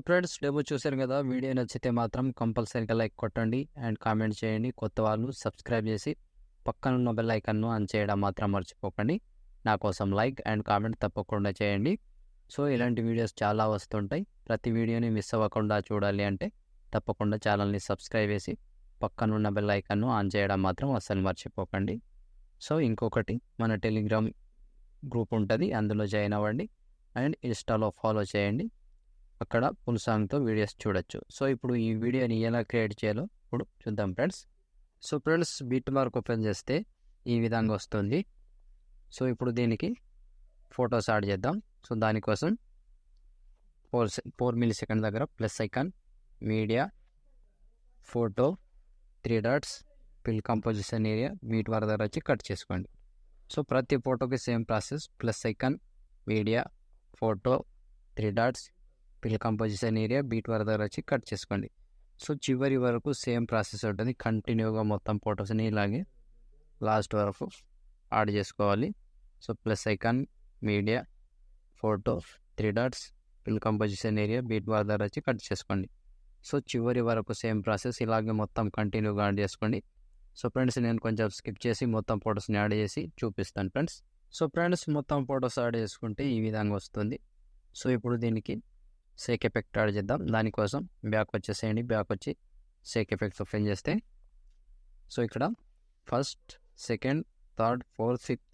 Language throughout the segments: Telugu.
ఫ్రెండ్స్ డెమో చూశారు కదా. వీడియో నచ్చితే మాత్రం కంపల్సరీగా లైక్ కొట్టండి అండ్ కామెంట్ చేయండి. కొత్త వాళ్ళు సబ్స్క్రైబ్ చేసి పక్కనున్న బెల్ ఐకాన్ను ఆన్ చేయడం మాత్రం మర్చిపోకండి. నా కోసం లైక్ అండ్ కామెంట్ తప్పకుండా చేయండి. సో ఇలాంటి వీడియోస్ చాలా వస్తుంటాయి. ప్రతి వీడియోని మిస్ అవ్వకుండా చూడాలి అంటే తప్పకుండా ఛానల్ని సబ్స్క్రైబ్ చేసి పక్కనున్న బెల్ ఐకాన్ను ఆన్ చేయడం మాత్రం అస్సలు మర్చిపోకండి. సో ఇంకొకటి, మన టెలిగ్రామ్ గ్రూప్ ఉంటుంది, అందులో జాయిన్ అవ్వండి అండ్ ఇన్స్టాలో ఫాలో చేయండి. అక్కడ ఫుల్ సాంగ్తో వీడియోస్ చూడొచ్చు. సో ఇప్పుడు ఈ వీడియోని ఎలా క్రియేట్ చేయాలో ఇప్పుడు చూద్దాం friends. So friends, beat mark open చేస్తే ఈ విధంగా వస్తుంది. సో ఇప్పుడు దీనికి ఫొటోస్ యాడ్ చేద్దాం. సో దానికోసం 4 మిల్లీ దగ్గర plus icon, media, photo, 3 dots, fill composition area, beat mark దగ్గర వచ్చి కట్ చేసుకోండి. సో ప్రతి ఫోటోకి same process. Plus icon, media, photo, 3 dots, fill composition area, beat mark దగ్గర వచ్చి కట్ చేసుకోండి. సో చివరి వరకు సేమ్ ప్రాసెస్ ఉంటుంది. కంటిన్యూగా మొత్తం ఫొటోస్ని ఇలాగే లాస్ట్ వరకు యాడ్ చేసుకోవాలి. So plus icon, media, photo, 3 dots, fill composition area, beat mark దగ్గర వచ్చి కట్ చేసుకోండి. సో చివరి వరకు సేమ్ ప్రాసెస్ ఇలాగే మొత్తం కంటిన్యూగా యాడ్ చేసుకోండి. సో ఫ్రెండ్స్, నేను కొంచెం స్కిప్ చేసి మొత్తం ఫొటోస్ని యాడ్ చేసి చూపిస్తాను ఫ్రెండ్స్. సో ఫ్రెండ్స్, మొత్తం ఫొటోస్ యాడ్ చేసుకుంటే ఈ విధంగా వస్తుంది. సో ఇప్పుడు దీనికి షేక్ ఎఫెక్ట్ యాడ్ చేద్దాం. దానికోసం బ్యాక్ వచ్చేసేయండి. బ్యాక్ వచ్చి షేక్ ఎఫెక్ట్ ఓపెన్ చేస్తే సో ఇక్కడ first, second, third, fourth, fifth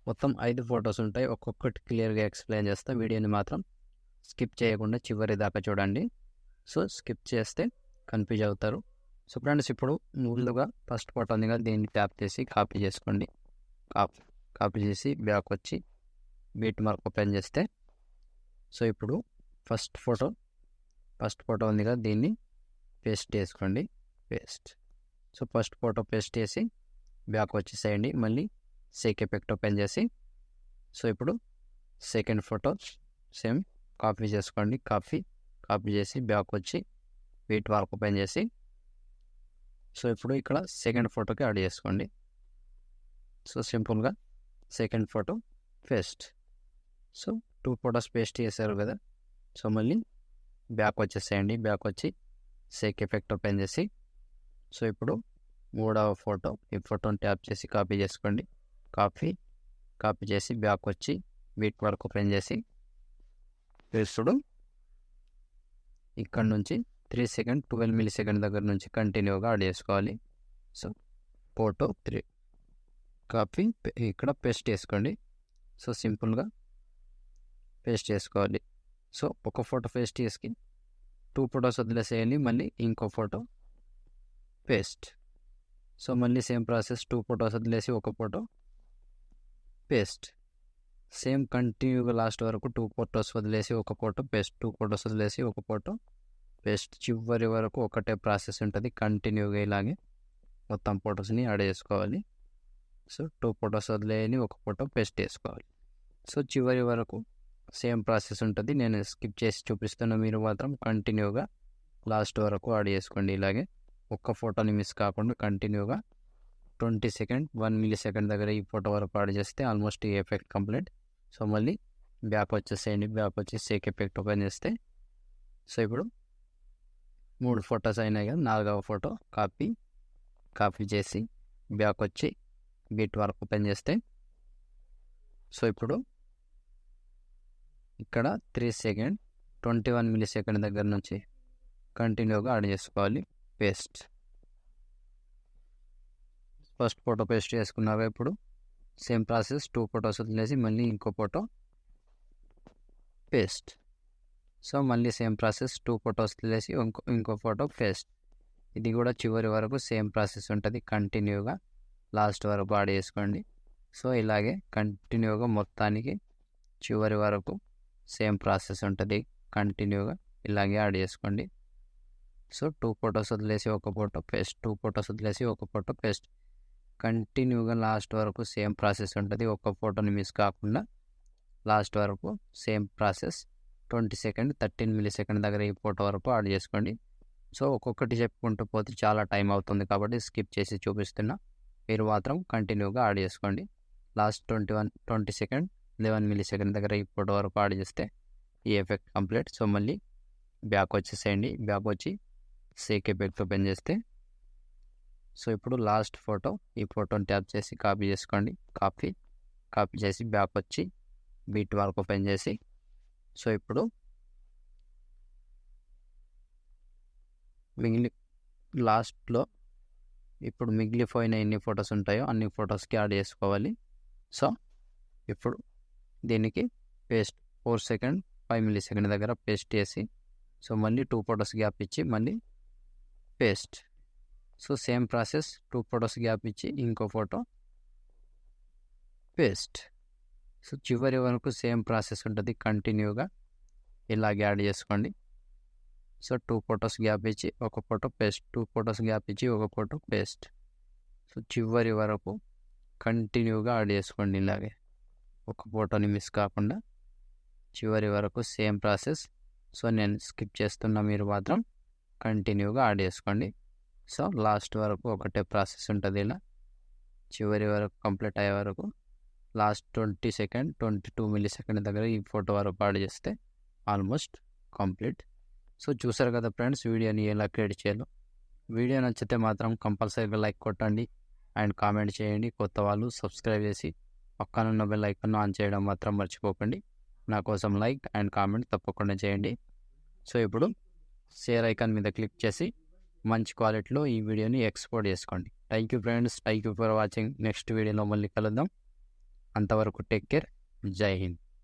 మొత్తం 5 ఫొటోస్ ఉంటాయి. ఒక్కొక్కటి క్లియర్గా ఎక్స్ప్లెయిన్ చేస్తా. వీడియోని మాత్రం స్కిప్ చేయకుండా చివరి దాకా చూడండి. సో స్కిప్ చేస్తే కన్ఫ్యూజ్ అవుతారు. సో ఫ్రెండ్స్, ఇప్పుడు ముందుగా ఫస్ట్ ఫోటో ఉంది కదా, దీన్ని ట్యాప్ చేసి కాపీ చేసుకోండి. కాపీ చేసి బ్యాక్ వచ్చి బీట్ మార్క్ ఓపెన్ చేస్తే సో ఇప్పుడు ఫస్ట్ ఫోటో ఉంది కదా, దీన్ని పేస్ట్ చేసుకోండి. సో ఫస్ట్ ఫోటో పేస్ట్ చేసి బ్యాక్ వచ్చేసేయండి. మళ్ళీ షేక్ ఎఫెక్ట్ ఓపెన్ చేసి సో ఇప్పుడు సెకండ్ ఫోటో సేమ్ కాపీ చేసుకోండి. కాపీ చేసి బ్యాక్ వచ్చి బీట్ మార్క్ ఓపెన్ చేసి సో ఇప్పుడు ఇక్కడ సెకండ్ ఫోటోకి యాడ్ చేసుకోండి. సో సింపుల్గా second photo paste. So 2 photos paste చేశారు కదా. సో మళ్ళీ బ్యాక్ వచ్చేసేయండి. బ్యాక్ వచ్చి షేక్ ఎఫెక్ట్ ఓపెన్ చేసి సో ఇప్పుడు 3వ ఫోటో, ఈ ఫోటోని ట్యాప్ చేసి కాపీ చేసుకోండి. కాపీ చేసి బ్యాక్ వచ్చి బీట్ మార్క్ ఓపెన్ చేసి పేస్టుడు ఇక్కడ నుంచి 3 సెకండ్ 12 మిల్లీ సెకండ్ దగ్గర నుంచి కంటిన్యూగా యాడ్ చేసుకోవాలి. సో ఫోటో 3 కాపీ ఇక్కడ పేస్ట్ చేసుకోండి. సో సింపుల్గా పేస్ట్ చేసుకోవాలి. సో ఒక ఫోటో పేస్ట్ చేసి 2 ఫొటోస్ వదిలేసేయండి. మళ్ళీ ఇంకో ఫోటో పేస్ట్. సో మళ్ళీ సేమ్ ప్రాసెస్. 2 ఫొటోస్ వదిలేసి ఒక ఫోటో పేస్ట్. సేమ్ కంటిన్యూగా లాస్ట్ వరకు 2 ఫొటోస్ వదిలేసి ఒక ఫోటో పేస్ట్, 2 ఫొటోస్ వదిలేసి ఒక ఫోటో పేస్ట్. చివరి వరకు ఒకటే ప్రాసెస్ ఉంటుంది. కంటిన్యూగా ఇలాగే మొత్తం ఫొటోస్ని యాడ్ చేసుకోవాలి. సో 2 ఫొటోస్ వదిలేయని ఒక ఫోటో పేస్ట్ చేసుకోవాలి. సో చివరి వరకు సేమ్ ప్రాసెస్ ఉంటుంది. నేను స్కిప్ చేసి చూపిస్తున్నా, మీరు మాత్రం కంటిన్యూగా లాస్ట్ వరకు యాడ్ చేసుకోండి. ఇలాగే ఒక్క ఫోటోని మిస్ కాకుండా కంటిన్యూగా 20 సెకండ్ 1 మిల్లీ సెకండ్ దగ్గర ఈ ఫోటో వరకు యాడ్ చేస్తే ఆల్మోస్ట్ ఈ ఎఫెక్ట్ కంప్లీట్. సో మళ్ళీ బ్యాక్ వచ్చేసేయండి. బ్యాక్ వచ్చి షేక్ ఎఫెక్ట్ ఓపెన్ చేస్తే సో ఇప్పుడు 3 ఫొటోస్ అయినాయి కదా. 4వ ఫోటో కాపీ చేసి బ్యాక్ వచ్చి బీట్ మార్క్ ఓపెన్ చేస్తే సో ఇప్పుడు ఇక్కడ 3 సెకండ్ 21 మిల్లీ సెకండ్ దగ్గర నుంచి కంటిన్యూగా యాడ్ చేసుకోవాలి. పేస్ట్. ఫస్ట్ ఫోటో పేస్ట్ చేసుకున్నాక ఇప్పుడు సేమ్ ప్రాసెస్. 2 ఫొటోస్ వదిలేసి మళ్ళీ ఇంకో ఫోటో పేస్ట్. సో మళ్ళీ సేమ్ ప్రాసెస్. 2 ఫొటోస్ వదిలేసి ఇంకో ఫోటో పేస్ట్. ఇది కూడా చివరి వరకు సేమ్ ప్రాసెస్ ఉంటుంది. కంటిన్యూగా లాస్ట్ వరకు యాడ్ చేసుకోండి. సో ఇలాగే కంటిన్యూగా మొత్తానికి చివరి వరకు సేమ్ ప్రాసెస్ ఉంటుంది. కంటిన్యూగా ఇలాగే యాడ్ చేసుకోండి. సో 2 ఫొటోస్ వదిలేసి ఒక ఫోటో పేస్ట్, 2 ఫొటోస్ వదిలేసి ఒక ఫోటో పేస్ట్. కంటిన్యూగా లాస్ట్ వరకు సేమ్ ప్రాసెస్ ఉంటుంది. ఒక్క ఫోటోని మిస్ కాకుండా లాస్ట్ వరకు same process. 20 second 13 milli second దగ్గర ఈ ఫోటో వరకు యాడ్ చేసుకోండి. సో ఒక్కొక్కటి చెప్పుకుంటూ పోతే చాలా టైం అవుతుంది కాబట్టి స్కిప్ చేసి చూపిస్తున్నా. మీరు మాత్రం కంటిన్యూగా యాడ్ చేసుకోండి. లాస్ట్ 20 సెకండ్ 11 మిల్లీ సెకండ్ దగ్గర ఈ ఫోటో వరకు యాడ్ చేస్తే ఈ ఎఫెక్ట్ కంప్లీట్. సో మళ్ళీ బ్యాక్ వచ్చేసేయండి. బ్యాక్ వచ్చి షేక్ ఎఫెక్ట్ ఓపెన్ చేస్తే సో ఇప్పుడు లాస్ట్ ఫోటో, ఈ ఫోటోని ట్యాప్ చేసి కాపీ చేసుకోండి. కాపీ చేసి బ్యాక్ వచ్చి బీట్ మార్క్ ఓపెన్ చేసి సో ఇప్పుడు లాస్ట్లో ఇప్పుడు మిగిలిపోయిన ఎన్ని ఫొటోస్ ఉంటాయో అన్ని ఫొటోస్కి యాడ్ చేసుకోవాలి. సో ఇప్పుడు దీనికి పేస్ట్ 4 సెకండ్ 5 మిల్లీ సెకండ్ దగ్గర పేస్ట్ చేసి సో మళ్ళీ 2 ఫొటోస్ గ్యాప్ ఇచ్చి మళ్ళీ paste. So same process 2 photos gap ఇచ్చి ఇంకో ఫోటో పేస్ట్. సో చివరి వరకు సేమ్ ప్రాసెస్ ఉంటుంది, కంటిన్యూగా ఇలాగే యాడ్ చేసుకోండి. సో 2 ఫొటోస్ గ్యాప్ ఇచ్చి ఒక ఫోటో పేస్ట్, 2 ఫొటోస్ గ్యాప్ ఇచ్చి ఒక ఫోటో పేస్ట్. సో చివరి వరకు కంటిన్యూగా యాడ్ చేసుకోండి. ఇలాగే ఒక ఫోటోని మిస్ కాకుండా చివరి వరకు సేమ్ ప్రాసెస్. సో నేను స్కిప్ చేస్తున్నా, మీరు మాత్రం కంటిన్యూగా యాడ్ చేసుకోండి. సో లాస్ట్ వరకు ఒకటే ప్రాసెస్ ఉంటుంది. ఇలా చివరి వరకు కంప్లీట్ అయ్యే వరకు లాస్ట్ 20 సెకండ్ 22 మిల్లీ సెకండ్ దగ్గర ఈ ఫోటో వరకు యాడ్ చేస్తే ఆల్మోస్ట్ కంప్లీట్. సో చూసారు కదా ఫ్రెండ్స్ వీడియోని ఎలా క్రియేట్ చేయాలో. వీడియో నచ్చితే మాత్రం కంపల్సరీగా లైక్ కొట్టండి అండ్ కామెంట్ చేయండి. కొత్త వాళ్ళు సబ్స్క్రైబ్ చేసి పక్కనున్న బెల్ ఐకాన్ ఆన్ చేయడం మాత్రం మర్చిపోకండి. నా కోసం లైక్ అండ్ కామెంట్ తప్పకుండా చేయండి. సో ఇప్పుడు షేర్ ఐకాన్ మీద క్లిక్ చేసి మంచి క్వాలిటీలో ఈ వీడియోని ఎక్స్పోర్ట్ చేసుకోండి. Thank you friends, thank you for watching. Next వీడియోలో మళ్ళీ కలుద్దాం. అంతవరకు టేక్ కేర్. జై హింద్.